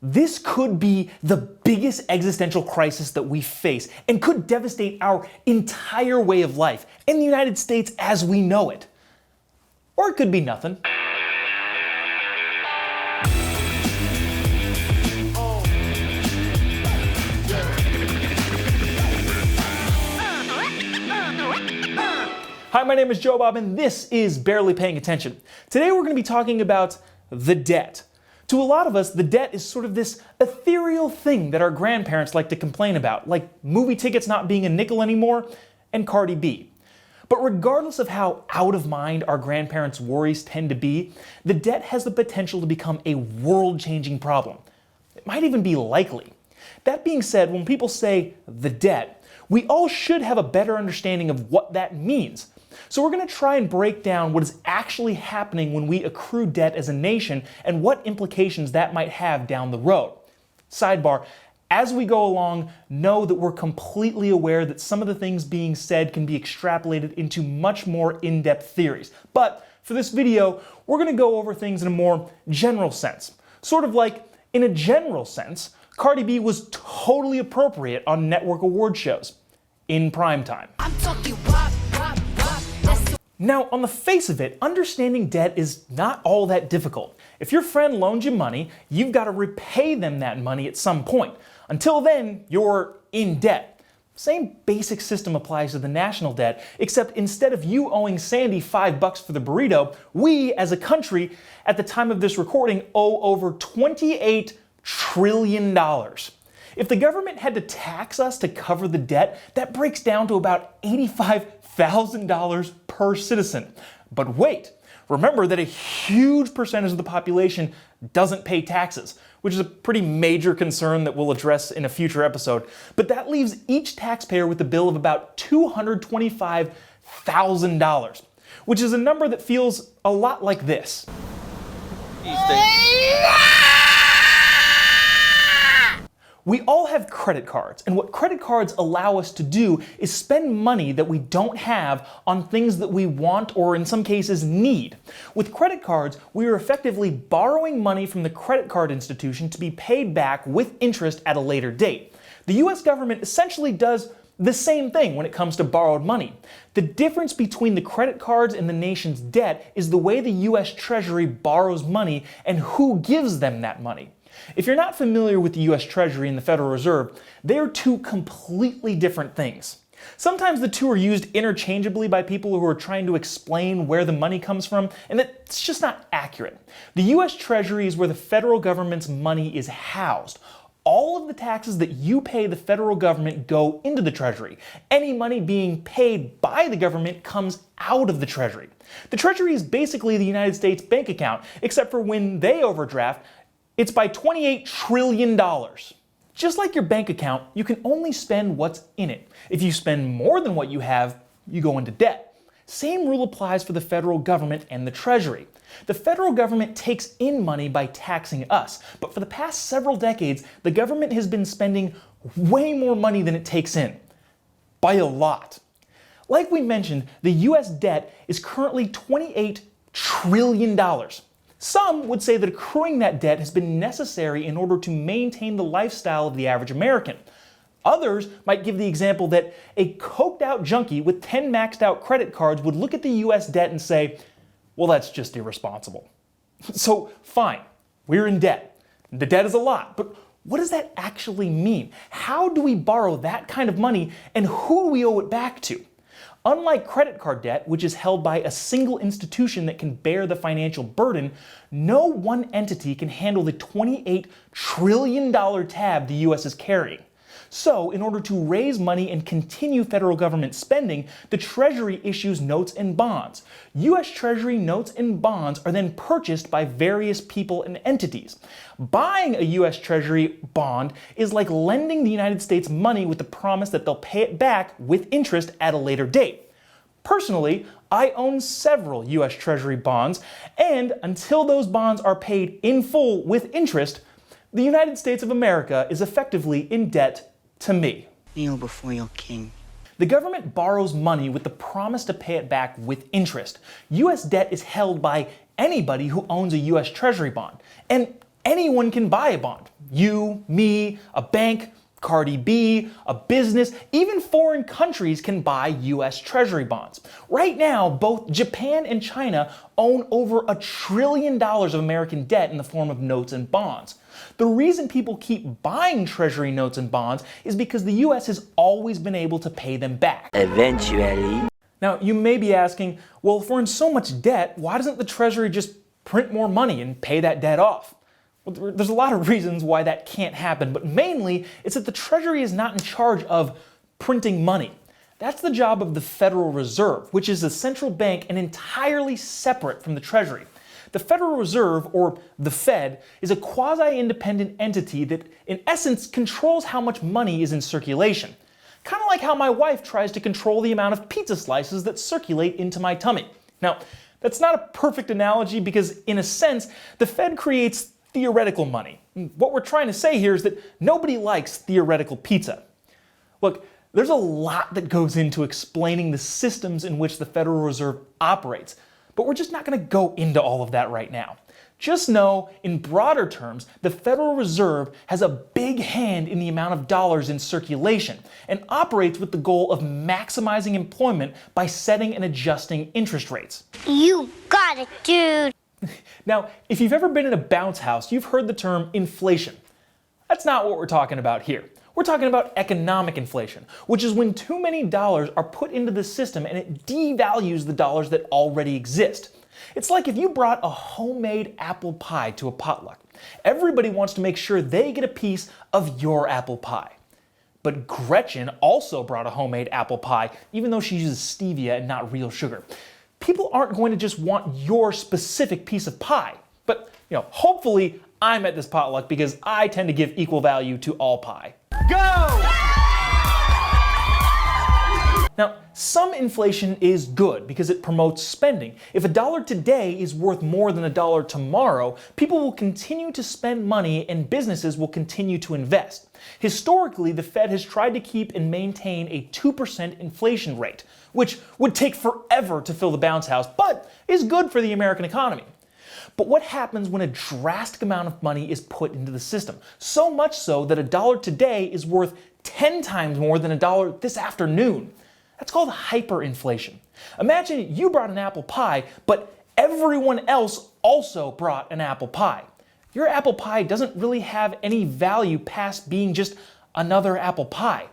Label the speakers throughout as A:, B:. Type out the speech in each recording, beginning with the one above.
A: This could be the biggest existential crisis that we face and could devastate our entire way of life in the United States as we know it. Or it could be nothing. Hi, my name is Joe Bob, and this is Barely Paying Attention. Today we're going to be talking about the debt. To a lot of us, the debt is sort of this ethereal thing that our grandparents like to complain about, like movie tickets not being a nickel anymore and Cardi B. But regardless of how out of mind our grandparents' worries tend to be, the debt has the potential to become a world-changing problem. It might even be likely. That being said, when people say the debt, we all should have a better understanding of what that means. So we're going to try and break down what is actually happening when we accrue debt as a nation and what implications that might have down the road. Sidebar, as we go along, know that we're completely aware that some of the things being said can be extrapolated into much more in-depth theories. But for this video, we're going to go over things in a more general sense. Sort of like, in a general sense, Cardi B was totally appropriate on network award shows in prime time. I'm talking wop, wop, wop. Now, on the face of it, understanding debt is not all that difficult. If your friend loans you money, you've got to repay them that money at some point. Until then, you're in debt. Same basic system applies to the national debt, except instead of you owing Sandy $5 for the burrito, we, as a country, at the time of this recording, owe over $28 trillion. If the government had to tax us to cover the debt, that breaks down to about $85,000 per citizen. But wait, remember that a huge percentage of the population doesn't pay taxes, which is a pretty major concern that we'll address in a future episode. But that leaves each taxpayer with a bill of about $225,000, which is a number that feels a lot like this. We all have credit cards, and what credit cards allow us to do is spend money that we don't have on things that we want or in some cases need. With credit cards, we are effectively borrowing money from the credit card institution to be paid back with interest at a later date. The US government essentially does the same thing when it comes to borrowed money. The difference between the credit cards and the nation's debt is the way the US Treasury borrows money and who gives them that money. If you're not familiar with the US Treasury and the Federal Reserve, they are two completely different things. Sometimes the two are used interchangeably by people who are trying to explain where the money comes from, and it's just not accurate. The US Treasury is where the federal government's money is housed. All of the taxes that you pay the federal government go into the Treasury. Any money being paid by the government comes out of the Treasury. The Treasury is basically the United States bank account, except for when they overdraft, it's by $28 trillion. Just like your bank account, you can only spend what's in it. If you spend more than what you have, you go into debt. Same rule applies for the federal government and the Treasury. The federal government takes in money by taxing us, but for the past several decades, the government has been spending way more money than it takes in. By a lot. Like we mentioned, the US debt is currently $28 trillion. Some would say that accruing that debt has been necessary in order to maintain the lifestyle of the average American. Others might give the example that a coked out junkie with 10 maxed out credit cards would look at the US debt and say, well, that's just irresponsible. So fine, we're in debt. The debt is a lot, but what does that actually mean? How do we borrow that kind of money and who do we owe it back to? Unlike credit card debt, which is held by a single institution that can bear the financial burden, no one entity can handle the $28 trillion tab the US is carrying. So, in order to raise money and continue federal government spending, the Treasury issues notes and bonds. US Treasury notes and bonds are then purchased by various people and entities. Buying a US Treasury bond is like lending the United States money with the promise that they'll pay it back with interest at a later date. Personally, I own several US Treasury bonds, and until those bonds are paid in full with interest, the United States of America is effectively in debt to me.
B: Kneel before your king.
A: The government borrows money with the promise to pay it back with interest. US debt is held by anybody who owns a US Treasury bond. And anyone can buy a bond. You, me, a bank, Cardi B, a business, even foreign countries can buy US Treasury bonds. Right now, both Japan and China own over $1 trillion of American debt in the form of notes and bonds. The reason people keep buying Treasury notes and bonds is because the US has always been able to pay them back.
B: Eventually.
A: Now, you may be asking, well, if we're in so much debt, why doesn't the Treasury just print more money and pay that debt off? Well, there's a lot of reasons why that can't happen, but mainly it's that the Treasury is not in charge of printing money. That's the job of the Federal Reserve, which is a central bank and entirely separate from the Treasury. The Federal Reserve, or the Fed, is a quasi-independent entity that, in essence, controls how much money is in circulation. Kind of like how my wife tries to control the amount of pizza slices that circulate into my tummy. Now, that's not a perfect analogy because, in a sense, the Fed creates theoretical money. What we're trying to say here is that nobody likes theoretical pizza. Look, there's a lot that goes into explaining the systems in which the Federal Reserve operates, but we're just not going to go into all of that right now. Just know, in broader terms, the Federal Reserve has a big hand in the amount of dollars in circulation and operates with the goal of maximizing employment by setting and adjusting interest rates.
C: You got it, dude.
A: Now, if you've ever been in a bounce house, you've heard the term inflation. That's not what we're talking about here. We're talking about economic inflation, which is when too many dollars are put into the system and it devalues the dollars that already exist. It's like if you brought a homemade apple pie to a potluck. Everybody wants to make sure they get a piece of your apple pie. But Gretchen also brought a homemade apple pie, even though she uses stevia and not real sugar. People aren't going to just want your specific piece of pie. But, hopefully I'm at this potluck because I tend to give equal value to all pie. Go! Now, some inflation is good because it promotes spending. If $1 today is worth more than $1 tomorrow, people will continue to spend money and businesses will continue to invest. Historically, the Fed has tried to keep and maintain a 2% inflation rate, which would take forever to fill the bounce house, but is good for the American economy. But what happens when a drastic amount of money is put into the system? So much so that $1 today is worth 10 times more than $1 this afternoon. That's called hyperinflation. Imagine you brought an apple pie, but everyone else also brought an apple pie. Your apple pie doesn't really have any value past being just another apple pie.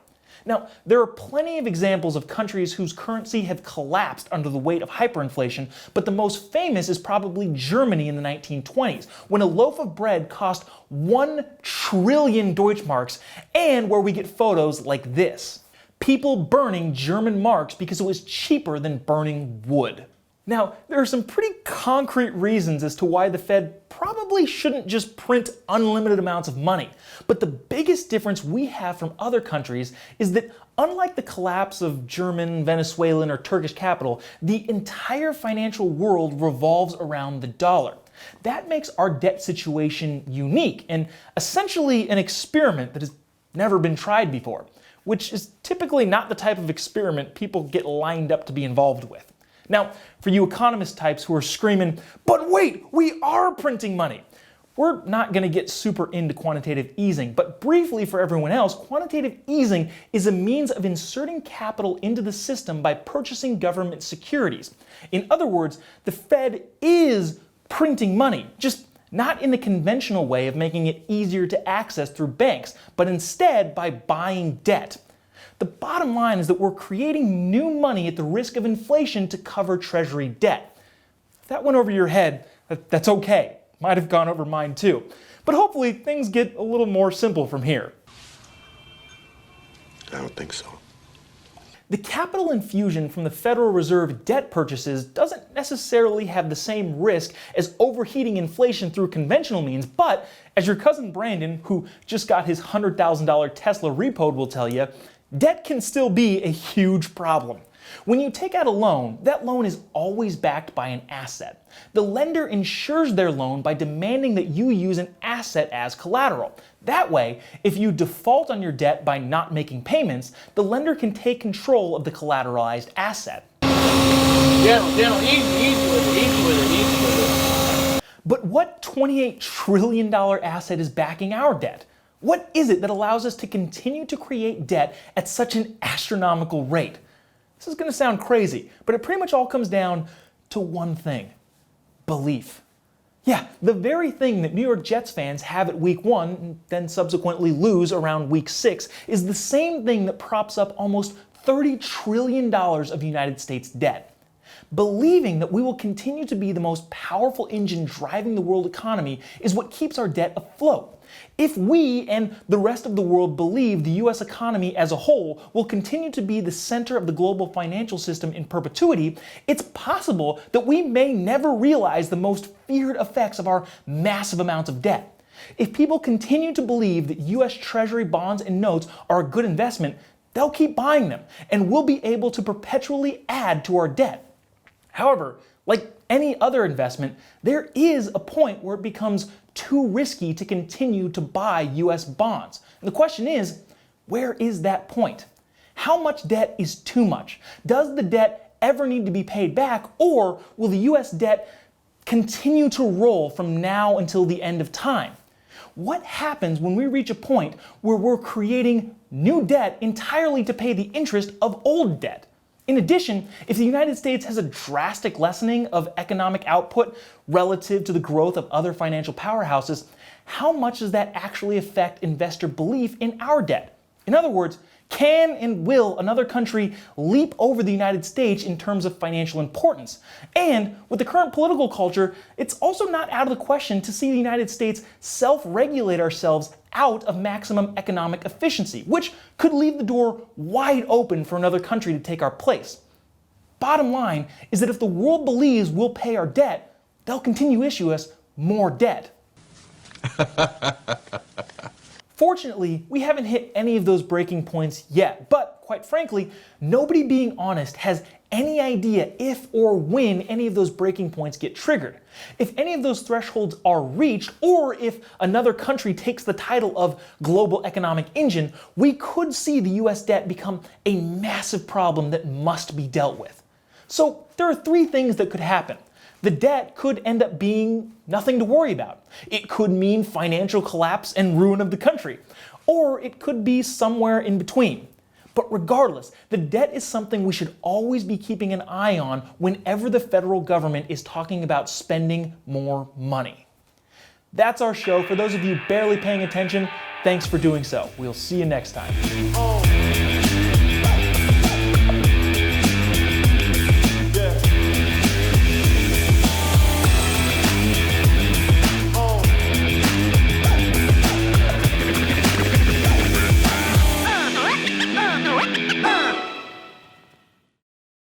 A: Now, there are plenty of examples of countries whose currency have collapsed under the weight of hyperinflation, but the most famous is probably Germany in the 1920s, when a loaf of bread cost 1 trillion Deutschmarks, and where we get photos like this. People burning German marks because it was cheaper than burning wood. Now, there are some pretty concrete reasons as to why the Fed probably shouldn't just print unlimited amounts of money. But the biggest difference we have from other countries is that unlike the collapse of German, Venezuelan, or Turkish capital, the entire financial world revolves around the dollar. That makes our debt situation unique and essentially an experiment that has never been tried before, which is typically not the type of experiment people get lined up to be involved with. Now, for you economist types who are screaming, but wait, we are printing money. We're not going to get super into quantitative easing, but briefly for everyone else, quantitative easing is a means of inserting capital into the system by purchasing government securities. In other words, the Fed is printing money, just not in the conventional way of making it easier to access through banks, but instead by buying debt. The bottom line is that we're creating new money at the risk of inflation to cover Treasury debt. If that went over your head, that's okay. Might have gone over mine too. But hopefully things get a little more simple from here.
D: I don't think so.
A: The capital infusion from the Federal Reserve debt purchases doesn't necessarily have the same risk as overheating inflation through conventional means, but as your cousin Brandon, who just got his $100,000 Tesla repoed, will tell you, debt can still be a huge problem. When you take out a loan, that loan is always backed by an asset. The lender insures their loan by demanding that you use an asset as collateral. That way, if you default on your debt by not making payments, the lender can take control of the collateralized asset.
E: Easy with it.
A: But what $28 trillion asset is backing our debt? What is it that allows us to continue to create debt at such an astronomical rate? This is going to sound crazy, but it pretty much all comes down to one thing: belief. Yeah, the very thing that New York Jets fans have at week 1 and then subsequently lose around week 6 is the same thing that props up almost $30 trillion of United States debt. Believing that we will continue to be the most powerful engine driving the world economy is what keeps our debt afloat. If we and the rest of the world believe the US economy as a whole will continue to be the center of the global financial system in perpetuity, it's possible that we may never realize the most feared effects of our massive amounts of debt. If people continue to believe that US Treasury bonds and notes are a good investment, they'll keep buying them, and we'll be able to perpetually add to our debt. However, like any other investment, there is a point where it becomes too risky to continue to buy US bonds. And the question is, where is that point? How much debt is too much? Does the debt ever need to be paid back, or will the US debt continue to roll from now until the end of time? What happens when we reach a point where we're creating new debt entirely to pay the interest of old debt? In addition, if the United States has a drastic lessening of economic output relative to the growth of other financial powerhouses, how much does that actually affect investor belief in our debt? In other words, can and will another country leap over the United States in terms of financial importance? And with the current political culture, it's also not out of the question to see the United States self-regulate ourselves out of maximum economic efficiency, which could leave the door wide open for another country to take our place. Bottom line is that if the world believes we'll pay our debt, they'll continue to issue us more debt. Fortunately, we haven't hit any of those breaking points yet, but quite frankly, nobody being honest has any idea if or when any of those breaking points get triggered. If any of those thresholds are reached, or if another country takes the title of global economic engine, we could see the US debt become a massive problem that must be dealt with. So there are 3 things that could happen. The debt could end up being nothing to worry about. It could mean financial collapse and ruin of the country. Or it could be somewhere in between. But regardless, the debt is something we should always be keeping an eye on whenever the federal government is talking about spending more money. That's our show. For those of you barely paying attention, thanks for doing so. We'll see you next time.